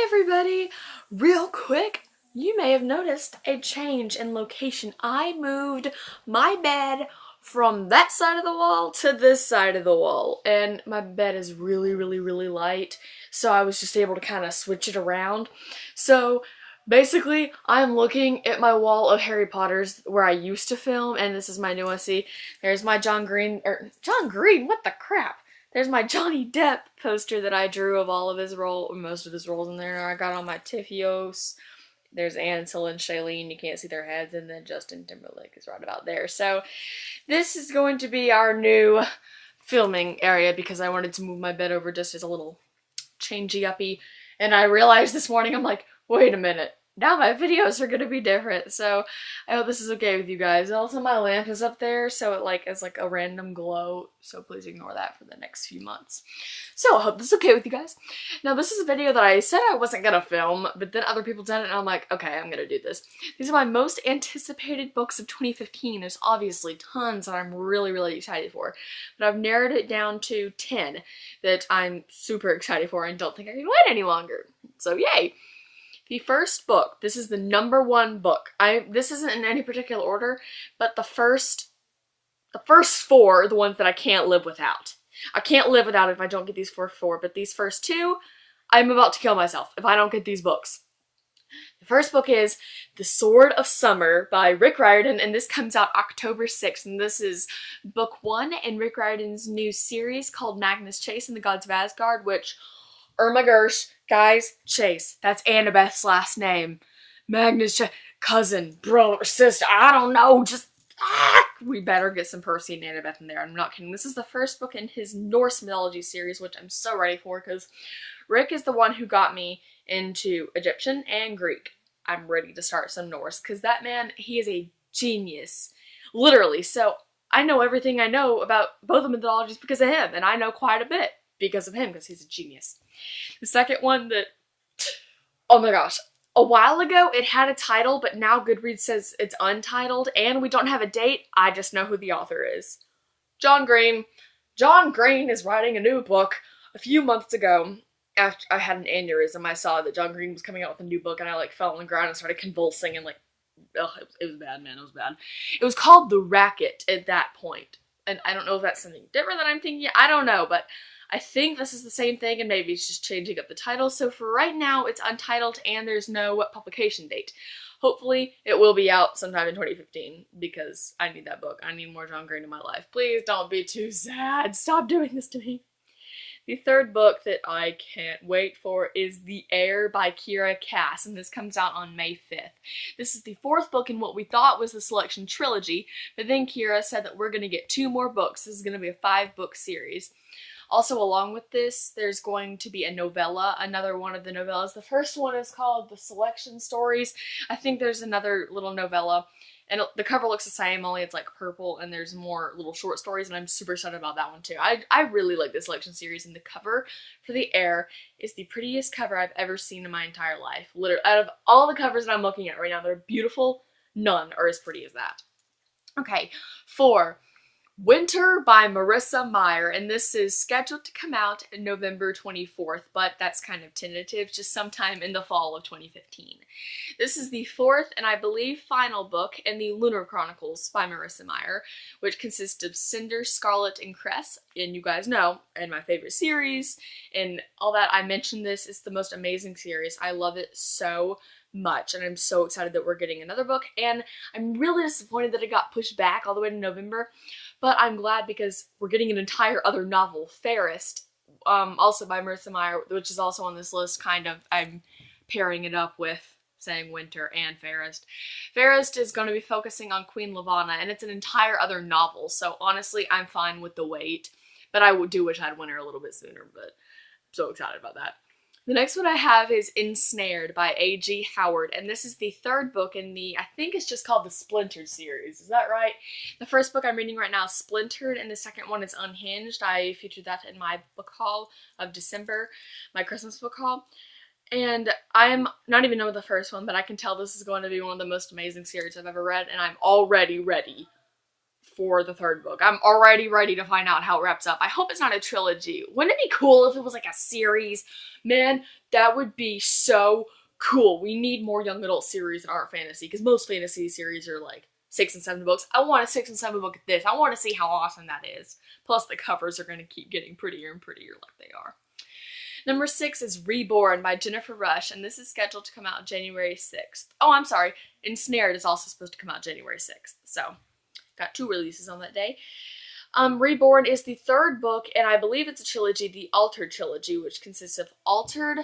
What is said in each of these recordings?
everybody! Real quick, you may have noticed a change in location. I moved my bed from that side of the wall to this side of the wall, and my bed is really light, so I was just able to kind of switch it around. So basically, I'm looking at my wall of Harry Potter's where I used to film, and this is my new one. See, there's my John Green, what the crap? There's my Johnny Depp poster that I drew of all of his most of his roles in there. I got on my Tifios. There's Ansel and Shailene. You can't see their heads, and then Justin Timberlake is right about there. So this is going to be our new filming area because I wanted to move my bed over just as a little changey-uppy. And I realized this morning, I'm like, wait a minute. Now my videos are gonna be different, so I hope this is okay with you guys. Also, my lamp is up there, so it is like a random glow, so please ignore that for the next few months. So I hope this is okay with you guys. Now, this is a video that I said I wasn't gonna film, but then other people did it, and I'm like, okay, I'm gonna do this. These are my most anticipated books of 2015. There's obviously tons that I'm really excited for, but I've narrowed it down to 10 that I'm super excited for and don't think I can wait any longer. So yay! The first book, this is the #1 book. This isn't in any particular order, but the first 4 are the ones that I can't live without. I can't live without it if I don't get these 4, but these first 2, I'm about to kill myself if I don't get these books. The first book is The Sword of Summer by Rick Riordan, and this comes out October 6th, and this is book 1 in Rick Riordan's new series called Magnus Chase and the Gods of Asgard, which, oh my gosh, guys, Chase, that's Annabeth's last name. Magnus Chase, cousin, brother, sister, I don't know, just, we better get some Percy and Annabeth in there. I'm not kidding. This is the first book in his Norse mythology series, which I'm so ready for, because Rick is the one who got me into Egyptian and Greek. I'm ready to start some Norse, because that man, he is a genius. Literally. So, I know everything I know about both the mythologies because of him, and I know quite a bit because of him, because he's a genius. The second one that, oh my gosh, a while ago it had a title, but now Goodreads says it's untitled, and we don't have a date. I just know who the author is. John Green. John Green is writing a new book. A few months ago, after I had an aneurysm, I saw that John Green was coming out with a new book, and I fell on the ground and started convulsing, and ugh, it was bad, man, it was bad. It was called The Racket at that point, and I don't know if that's something different that I'm thinking. I don't know, but I think this is the same thing, and maybe it's just changing up the title. So for right now, it's untitled, and there's no publication date. Hopefully, it will be out sometime in 2015, because I need that book. I need more John Green in my life. Please don't be too sad. Stop doing this to me. The third book that I can't wait for is The Heir by Kiera Cass, and this comes out on May 5th. This is the 4th book in what we thought was the Selection Trilogy, but then Kiera said that we're going to get 2 more books. This is going to be a 5-book series. Also, along with this, there's going to be a novella, another one of the novellas. The first one is called The Selection Stories. I think there's another little novella, and the cover looks the same, only it's purple, and there's more little short stories, and I'm super excited about that one too. I really like the Selection series, and the cover for The Heir is the prettiest cover I've ever seen in my entire life. Literally, out of all the covers that I'm looking at right now, they're beautiful. None are as pretty as that. Okay, 4. Winter by Marissa Meyer, and this is scheduled to come out November 24th, but that's kind of tentative, just sometime in the fall of 2015. This is the 4th and I believe final book in the Lunar Chronicles by Marissa Meyer, which consists of Cinder, Scarlet, and Cress, and you guys know, and my favorite series, and all that. I mentioned this, it's the most amazing series. I love it so much, and I'm so excited that we're getting another book, and I'm really disappointed that it got pushed back all the way to November, but I'm glad because we're getting an entire other novel, Fairest, also by Marissa Meyer, which is also on this list. Kind of, I'm pairing it up with saying Winter and Fairest. Fairest is going to be focusing on Queen Lavanna, and it's an entire other novel, so honestly, I'm fine with the wait, but I do wish I had Winter a little bit sooner, but I'm so excited about that. The next one I have is Ensnared by A.G. Howard, and this is the 3rd book in I think it's just called the Splintered series, is that right? The first book I'm reading right now is Splintered, and the second one is Unhinged. I featured that in my book haul of December, my Christmas book haul, and I'm not even know the first one, but I can tell this is going to be one of the most amazing series I've ever read, and I'm already ready for the third book. I'm already ready to find out how it wraps up. I hope it's not a trilogy. Wouldn't it be cool if it was like a series? Man, that would be so cool. We need more young adult series in art fantasy, because most fantasy series are like 6 and 7 books. I want a 6 and 7 book of this. I want to see how awesome that is. Plus the covers are going to keep getting prettier and prettier like they are. Number 6 is Reborn by Jennifer Rush, and this is scheduled to come out January 6th. Oh, I'm sorry. Ensnared is also supposed to come out January 6th. So, got 2 releases on that day. Reborn is the 3rd book, and I believe it's a trilogy, the Altered trilogy, which consists of Altered,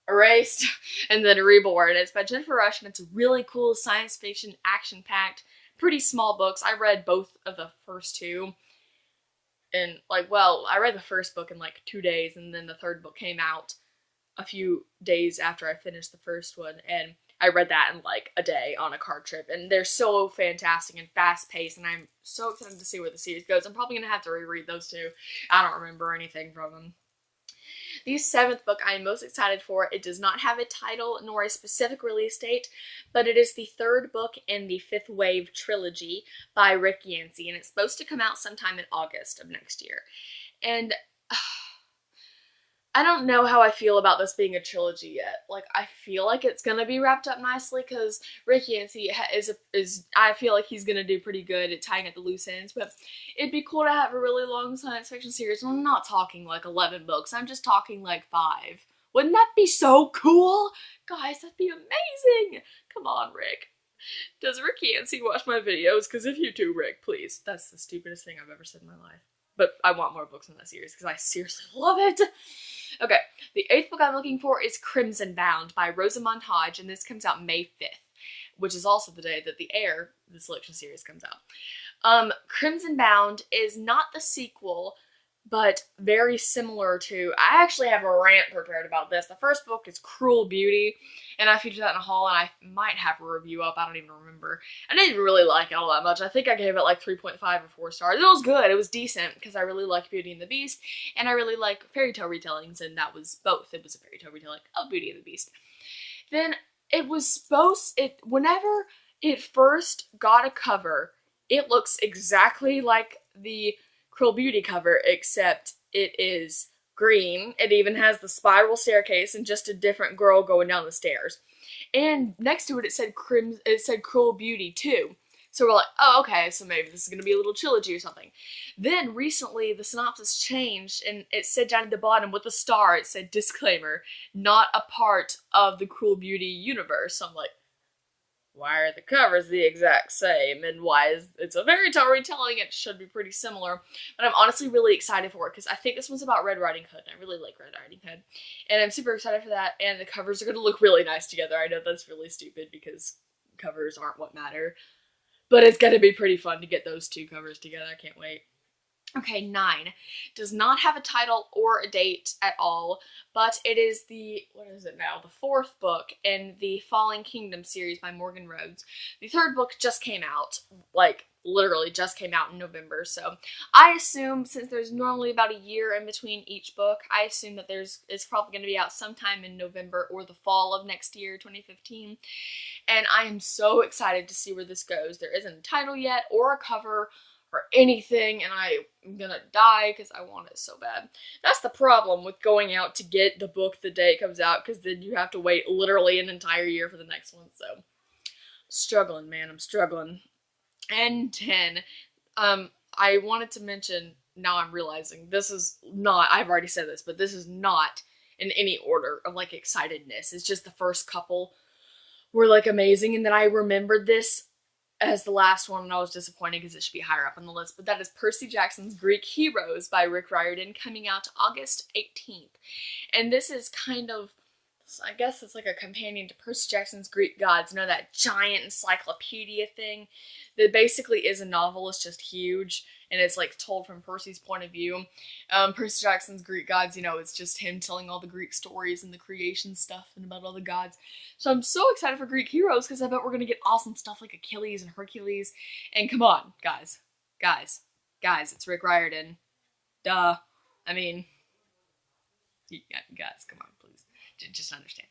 Erased, and then Reborn. It's by Jennifer Rush, and it's a really cool science fiction, action-packed, pretty small books. I read both of the first 2. And, I read the first book in, 2 days, and then the 3rd book came out a few days after I finished the first one, and I read that in, a day on a car trip, and they're so fantastic and fast-paced, and I'm so excited to see where the series goes. I'm probably going to have to reread those 2. I don't remember anything from them. The 7th book I am most excited for. It does not have a title nor a specific release date, but it is the 3rd book in the Fifth Wave trilogy by Rick Yancey, and it's supposed to come out sometime in August of next year. And I don't know how I feel about this being a trilogy yet. I feel like it's gonna be wrapped up nicely, because Rick Yancey I feel like he's gonna do pretty good at tying up the loose ends, but it'd be cool to have a really long science fiction series. And I'm not talking 11 books, I'm just talking 5. Wouldn't that be so cool? Guys, that'd be amazing! Come on, Rick. Does Rick Yancey watch my videos? Because if you do, Rick, please. That's the stupidest thing I've ever said in my life. But I want more books in that series, because I seriously love it. Okay, the 8th book I'm looking for is Crimson Bound by Rosamund Hodge, and this comes out May 5th, which is also the day that The Heir, the selection series, comes out. Crimson Bound is not the sequel, but very similar to, I actually have a rant prepared about this. The first book is Cruel Beauty, and I featured that in a haul, and I might have a review up, I don't even remember. I didn't really like it all that much. I think I gave it 3.5 or 4 stars. It was good, it was decent, because I really like Beauty and the Beast, and I really like fairy tale retellings, and that was both. It was a fairy tale retelling of Beauty and the Beast. Then whenever it first got a cover, it looks exactly like the Cruel Beauty cover, except it is green. It even has the spiral staircase and just a different girl going down the stairs. And next to it, it said Cruel Beauty too. So we're like, oh, okay, so maybe this is going to be a little trilogy or something. Then recently, the synopsis changed, and it said down at the bottom with a star, it said, disclaimer, not a part of the Cruel Beauty universe. So I'm like, why are the covers the exact same, and why is it's a fairy tale retelling? It should be pretty similar. But I'm honestly really excited for it, because I think this one's about Red Riding Hood, and I really like Red Riding Hood, and I'm super excited for that. And the covers are going to look really nice together. I know that's really stupid, because covers aren't what matter, but it's going to be pretty fun to get those 2 covers together. I can't wait. Okay, 9 does not have a title or a date at all, but it is the 4th book in the Falling Kingdom series by Morgan Rhodes. The 3rd book just came out, literally just came out in November, so I assume, since there's normally about a year in between each book, I assume that it's probably going to be out sometime in November or the fall of next year, 2015, and I am so excited to see where this goes. There isn't a title yet, or a cover, or anything, and I'm gonna die because I want it so bad. That's the problem with going out to get the book the day it comes out, because then you have to wait literally an entire year for the next one, so I'm struggling, man, I'm struggling. And 10, I wanted to mention, now I'm realizing, this is not, I've already said this, but this is not in any order of, excitedness. It's just the first couple were, amazing, and then I remembered this as the last one, and I was disappointed because it should be higher up on the list, but that is Percy Jackson's Greek Heroes by Rick Riordan, coming out August 18th. And this is kind of, I guess it's like a companion to Percy Jackson's Greek Gods, that giant encyclopedia thing that basically is a novel. It's just huge, and it's told from Percy's point of view. Percy Jackson's Greek Gods, it's just him telling all the Greek stories and the creation stuff and about all the gods. So I'm so excited for Greek Heroes, because I bet we're gonna get awesome stuff like Achilles and Hercules. And come on, guys, it's Rick Riordan. Duh. I mean, guys, come on, please. Just understand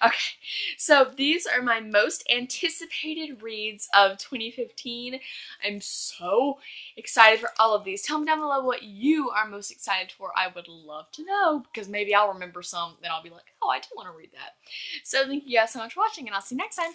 Okay, so these are my most anticipated reads of 2015. I'm so excited for all of these. Tell me down below what you are most excited for. I would love to know, because maybe I'll remember some, then I'll be like, oh, I do want to read that. So thank you guys so much for watching, and I'll see you next time.